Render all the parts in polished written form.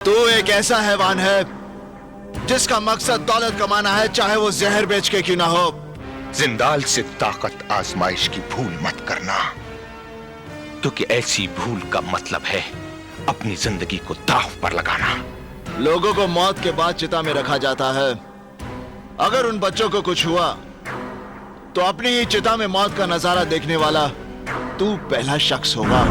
तू एक ऐसा हैवान है जिसका मकसद दौलत कमाना है, चाहे वो जहर बेच के क्यों ना हो। जिंदाल से ताकत आजमाइश की भूल मत करना, क्योंकि ऐसी भूल का मतलब है अपनी जिंदगी को दांव पर लगाना। लोगों को मौत के बाद चिता में रखा जाता है। अगर उन बच्चों को कुछ हुआ तो अपनी ही चिता में मौत का नजारा देखने वाला तू पहला शख्स होगा।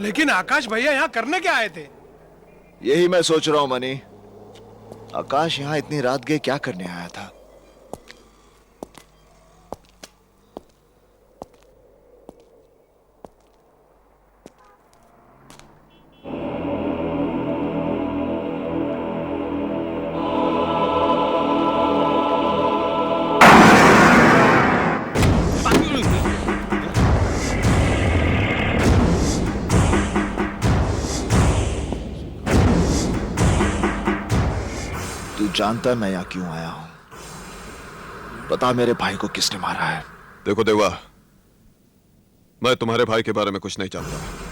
लेकिन आकाश भैया यहाँ करने क्या आए थे? यही मैं सोच रहा हूं मनी, आकाश यहां इतनी रात गए क्या करने आया था। तू जानता है मैं यहां क्यों आया हूं? बता मेरे भाई को किसने मारा है। देखो देवा, मैं तुम्हारे भाई के बारे में कुछ नहीं जानता।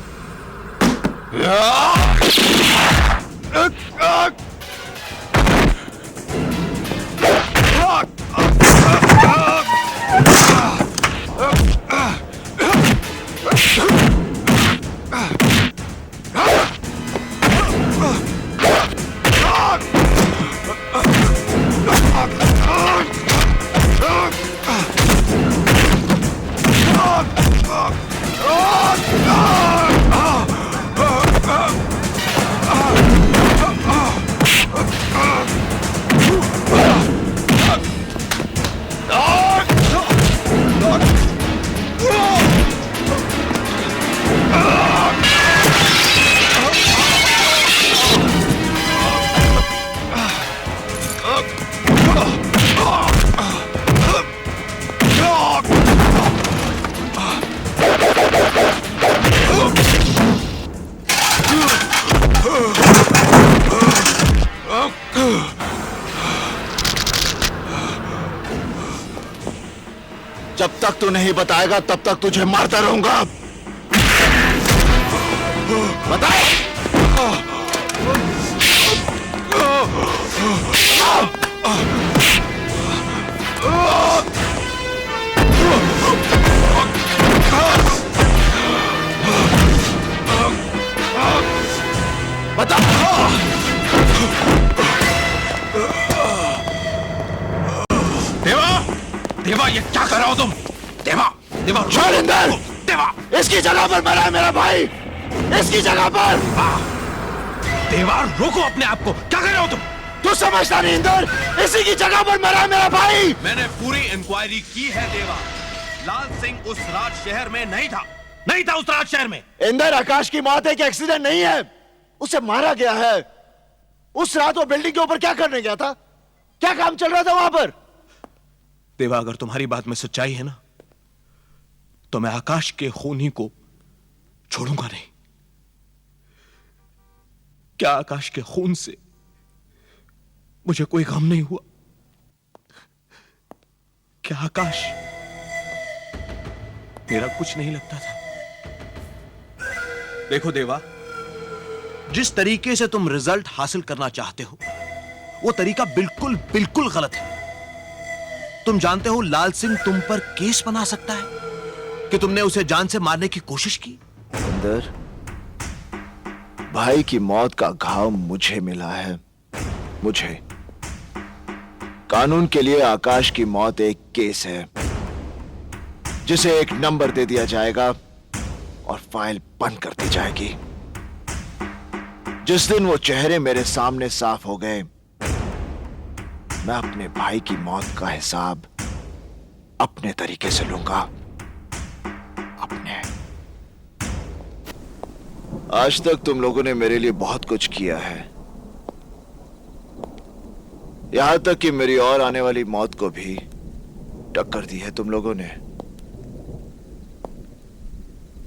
जब तक तू नहीं बताएगा तब तक तुझे मारता रहूंगा। बता। बता। देवा, ये क्या कर रहे हो तुम? देवा, देवा, छोड़ इंदर। देवा, इसकी जगह पर मरा है मेरा भाई, इसकी जगह पर। देवा, रोको अपने आप को। क्या कर रहे हो तुम? तू समझता नहीं इंदर, इसी की जगह पर मरा है मेरा भाई। मैंने पूरी इंक्वायरी की है देवा। लाल सिंह उस राज शहर में नहीं था उस राज शहर में। इंदर, आकाश की मौत एक एक्सीडेंट नहीं है, उसे मारा गया है। उस रात वो बिल्डिंग के ऊपर क्या करने गया था? क्या काम चल रहा था वहां पर? देवा, अगर तुम्हारी बात में सच्चाई है ना, तो मैं आकाश के खूनी को छोड़ूंगा नहीं। क्या आकाश के खून से मुझे कोई गम नहीं हुआ? क्या आकाश मेरा कुछ नहीं लगता था? देखो देवा, जिस तरीके से तुम रिजल्ट हासिल करना चाहते हो वो तरीका बिल्कुल बिल्कुल गलत है। तुम जानते हो लाल सिंह तुम पर केस बना सकता है कि तुमने उसे जान से मारने की कोशिश की। अंदर भाई की मौत का घाव मुझे मिला है, मुझे। कानून के लिए आकाश की मौत एक केस है जिसे एक नंबर दे दिया जाएगा और फाइल बंद कर दी जाएगी। जिस दिन वो चेहरे मेरे सामने साफ हो गए, मैं अपने भाई की मौत का हिसाब अपने तरीके से लूंगा, अपने। आज तक तुम लोगों ने मेरे लिए बहुत कुछ किया है, यहां तक कि मेरी और आने वाली मौत को भी टक्कर दी है तुम लोगों ने।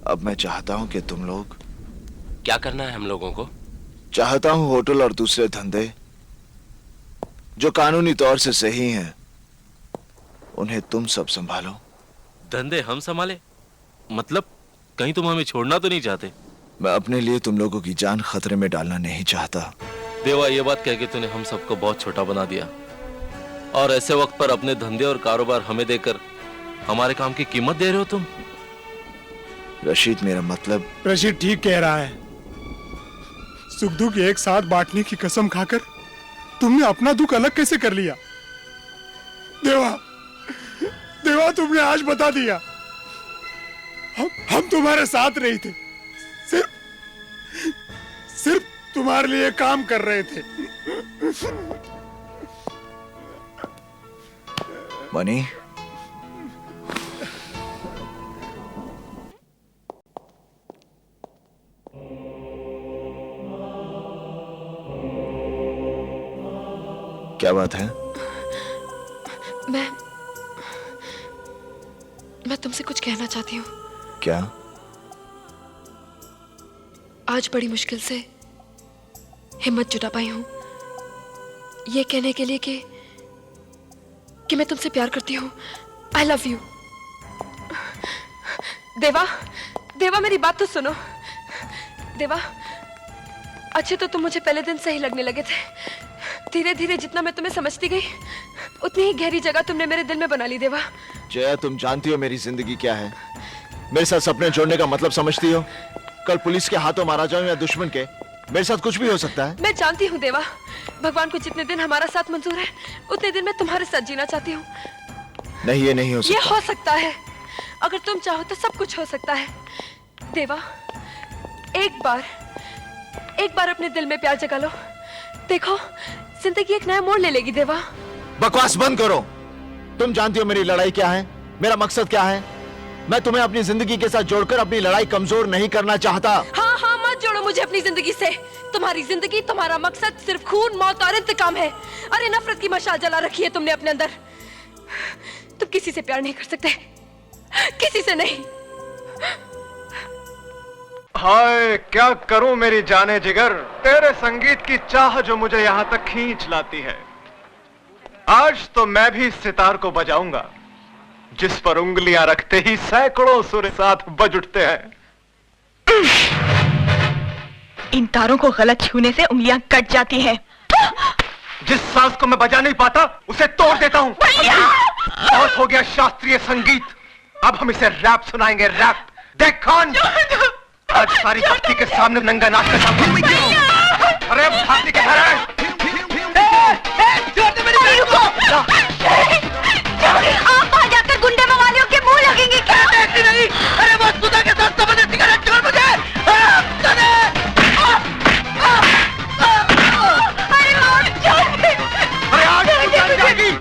अब मैं चाहता हूं कि तुम लोग। क्या करना है हम लोगों को? चाहता हूं होटल और दूसरे धंधे जो कानूनी तौर से सही हैं, उन्हें तुम सब संभालो। धंधे हम संभाले? मतलब कहीं तुम हमें छोड़ना तो नहीं चाहते? मैं अपने लिए तुम लोगों की जान खतरे में डालना नहीं चाहता। देवा, ये बात कह के तूने हम सबको बहुत छोटा बना दिया, और ऐसे वक्त पर अपने धंधे और कारोबार हमें देकर हमारे काम की कीमत दे रहे हो तुम। रशीद, मेरा मतलब। रशीद ठीक कह रहा है। सुख दुख एक साथ बांटने की कसम खाकर तुमने अपना दुख अलग कैसे कर लिया? देवा, देवा, तुमने आज बता दिया। हम तुम्हारे साथ नहीं थे, सिर्फ तुम्हारे लिए काम कर रहे थे। मनी, क्या बात है? मैं तुमसे कुछ कहना चाहती हूँ। क्या? आज बड़ी मुश्किल से हिम्मत जुटा पाई हूँ ये कहने के लिए कि मैं तुमसे प्यार करती हूँ। I love you. देवा, देवा, मेरी बात तो सुनो। देवा, अच्छे तो तुम मुझे पहले दिन से ही लगने लगे थे। धीरे धीरे जितना मैं तुम्हें समझती गई, उतनी ही गहरी जगह तुमने मेरे दिल में बना ली। देवा, जया, तुम जानती हो मेरी जिंदगी क्या है। मेरे साथ सपने जोड़ने का मतलब समझती हो? कल पुलिस के हाथों मारा जाऊं या दुश्मन के, मेरे साथ कुछ भी हो सकता है। मैं जानती हूँ देवा, भगवान को जितने दिन हमारा साथ मंजूर है, उतने दिन मैं तुम्हारे साथ जीना चाहती हूँ। नहीं, ये नहीं हो सकता। ये हो सकता है। अगर तुम चाहो तो सब कुछ हो सकता है। देवा, एक बार अपने दिल में प्यार जगा लो। देखो, जिंदगी एक नया मोड़ ले लेगी। देवा, बकवास बंद करो। तुम जानती हो मेरी लड़ाई क्या है, मेरा मकसद क्या है। मैं तुम्हें अपनी जिंदगी के साथ जोड़कर अपनी लड़ाई कमजोर नहीं करना चाहता। हाँ हाँ, मत जोड़ो मुझे अपनी जिंदगी से। तुम्हारी जिंदगी, तुम्हारा मकसद सिर्फ खून, मौत और इंतकाम है। अरे नफरत की मशाल जला रखी है तुमने अपने अंदर। तुम किसी से प्यार नहीं कर सकते, किसी से नहीं। हाय, क्या करूं मेरी जाने जिगर, तेरे संगीत की चाह जो मुझे यहां तक खींच लाती है। आज तो मैं भी इस सितार को बजाऊंगा जिस पर उंगलियां रखते ही सैकड़ों सुर साथ बज उठते हैं। इन तारों को गलत छूने से उंगलियां कट जाती हैं। जिस सांस को मैं बजा नहीं पाता उसे तोड़ देता हूं। बहुत हो गया शास्त्रीय संगीत, अब हम इसे रैप सुनाएंगे, रैप। देख कौन आज सारी भक्ति के सामने नंगा नाच कर सामने। अरे भक्ति के घर है। आप वहां जाकर गुंडे मवालियों के मुंह लगेंगे क्या? नहीं, अरे वो सुधा के साथ संबंधित सिगरेट छोड़ मुझे। अरे आज जाएगी।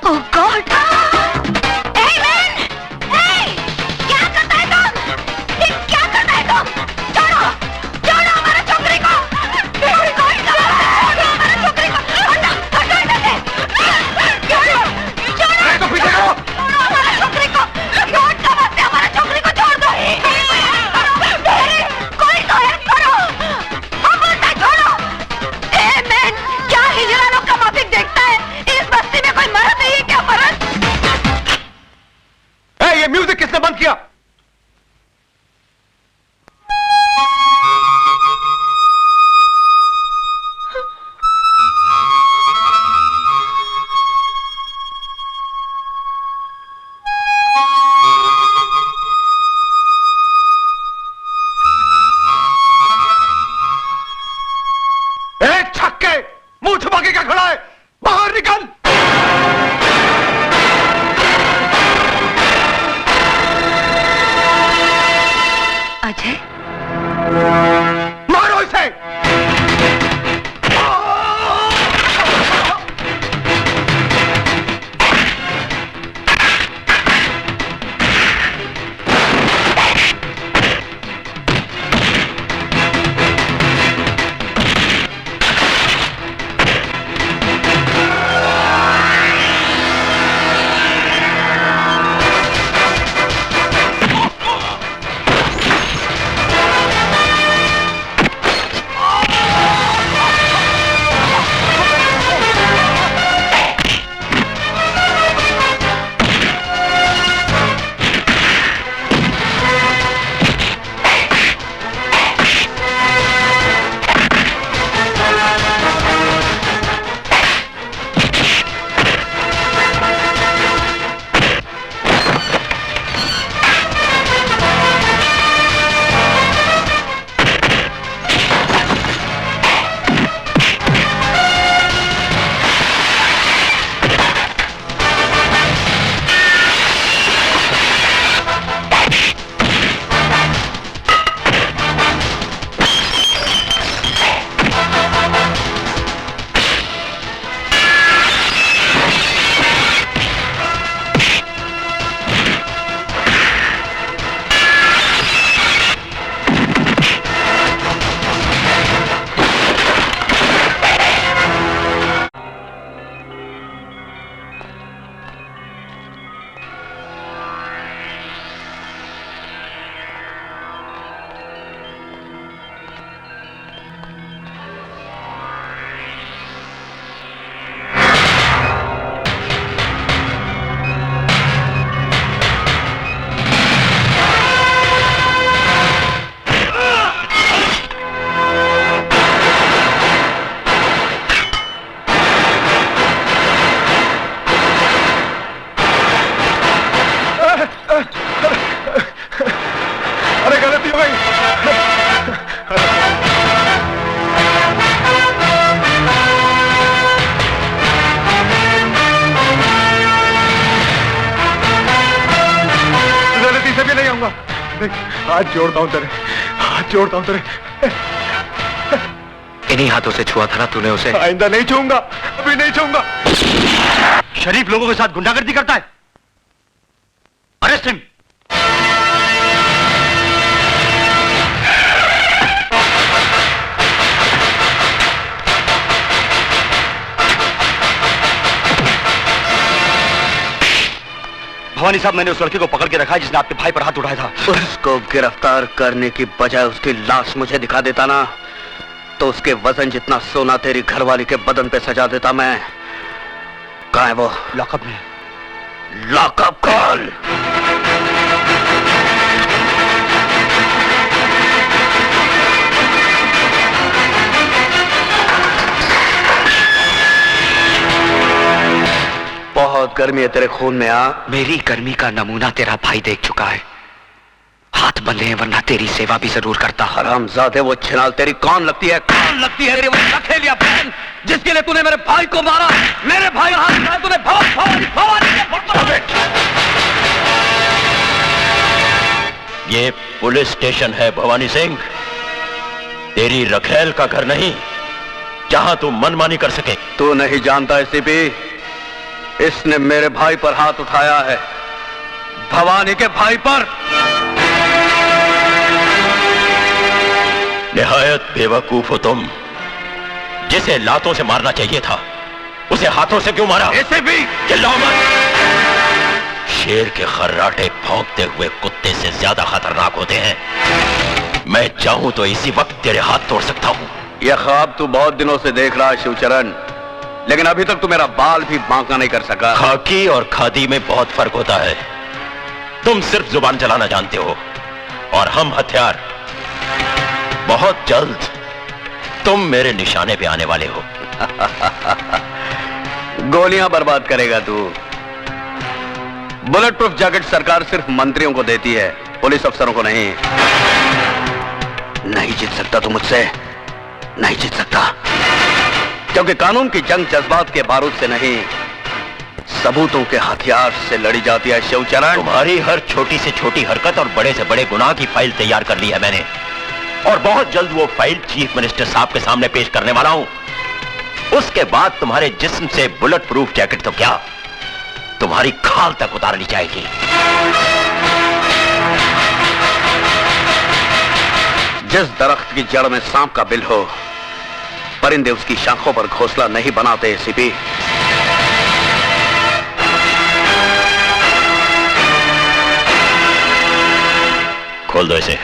Oh God! Hey man! Hey! क्या करता है तुम? क्या करता है तुम? छोड़ो! छोड़ो हमारे छोकरी को! छोड़ो हमारे छोकरी को! हटो! हटो इधर से! छोड़ो! छोड़ो! तो पीछे करो! छोड़ो हमारे छोकरी को! छोड़ दो मत, हमारे छोकरी को छोड़ दो! कोई तो हेल्प करो! हम बोलते छोड़ो! Hey man! क्या हिजड़ा लोग का माफिक देखता है? इस बस्ती में कोई मर्द नहीं है क्या? मर्द? ये म्यूजिक किसने बंद किया? छक के मुंह छुपा के क्या खड़ा है? बाहर निकल! अजय, मारो इसे! हाथ जोड़ता हूं तेरे, हाथ जोड़ता हूं तेरे। इन्हीं हाथों से छुआ था ना तूने उसे? आइंदा नहीं छूऊंगा, अभी नहीं छूऊंगा। शरीफ लोगों के साथ गुंडागर्दी करता है। Arrest him. भवानी साहब, मैंने उस लड़के को पकड़ के रखा है जिसने आपके भाई पर हाथ उठाया था। उसको गिरफ्तार करने की बजाय उसकी लाश मुझे दिखा देता ना, तो उसके वजन जितना सोना तेरी घरवाली के बदन पे सजा देता मैं। कहाँ है वो? लॉकअप में। Lockup call. बहुत गर्मी है तेरे खून में। आ, मेरी गर्मी का नमूना तेरा भाई देख चुका है। हाथ बंधे हैं वरना तेरी सेवा भी जरूर करता। हरामजादे, वो छिनाल तेरी कौन लगती है? कौन लगती है तेरी वो लखेलिया बहन जिसके लिए तूने मेरे भाई को मारा? मेरे भाई का हाथ उठाया तूने। भवानी ये पुलिस स्टेशन है भवानी सिंह, तेरी रखेल का घर नहीं जहां तू मनमानी कर सके। तू नहीं जानता एसीपी, इसने मेरे भाई पर हाथ उठाया है, भवानी के भाई पर। निहायत बेवकूफ हो तुम। जिसे लातों से मारना चाहिए था उसे हाथों से क्यों मारा? एसीपी चिल्लाओ मत। शेर के खर्राटे भौंकते हुए कुत्ते से ज्यादा खतरनाक होते हैं। मैं चाहूं तो इसी वक्त तेरे हाथ तोड़ सकता हूं। यह ख्वाब तू बहुत दिनों से देख रहा है शिवचरण, लेकिन अभी तक तू मेरा बाल भी बांका नहीं कर सका। खाकी और खादी में बहुत फर्क होता है। तुम सिर्फ जुबान चलाना जानते हो और हम हथियार। बहुत जल्द तुम मेरे निशाने पे आने वाले हो। गोलियां बर्बाद करेगा तू। बुलेट प्रूफ जैकेट सरकार सिर्फ मंत्रियों को देती है, पुलिस अफसरों को नहीं। नहीं जीत सकता तू मुझसे, नहीं जीत सकता। क्योंकि कानून की जंग जज्बात के बारूद से नहीं, सबूतों के हथियार से लड़ी जाती है शिवचरण। तुम्हारी हर छोटी से छोटी हरकत और बड़े से बड़े गुनाह की फाइल तैयार कर ली है मैंने, और बहुत जल्द वो फाइल चीफ मिनिस्टर साहब के सामने पेश करने वाला हूं। उसके बाद तुम्हारे जिस्म से बुलेट प्रूफ जैकेट तो क्या, तुम्हारी खाल तक उतार ली जाएगी। जिस दरख्त की जड़ में सांप का बिल हो, परिंदे उसकी शाखों पर घोंसला नहीं बनाते। एसीपी, खोल दो इसे।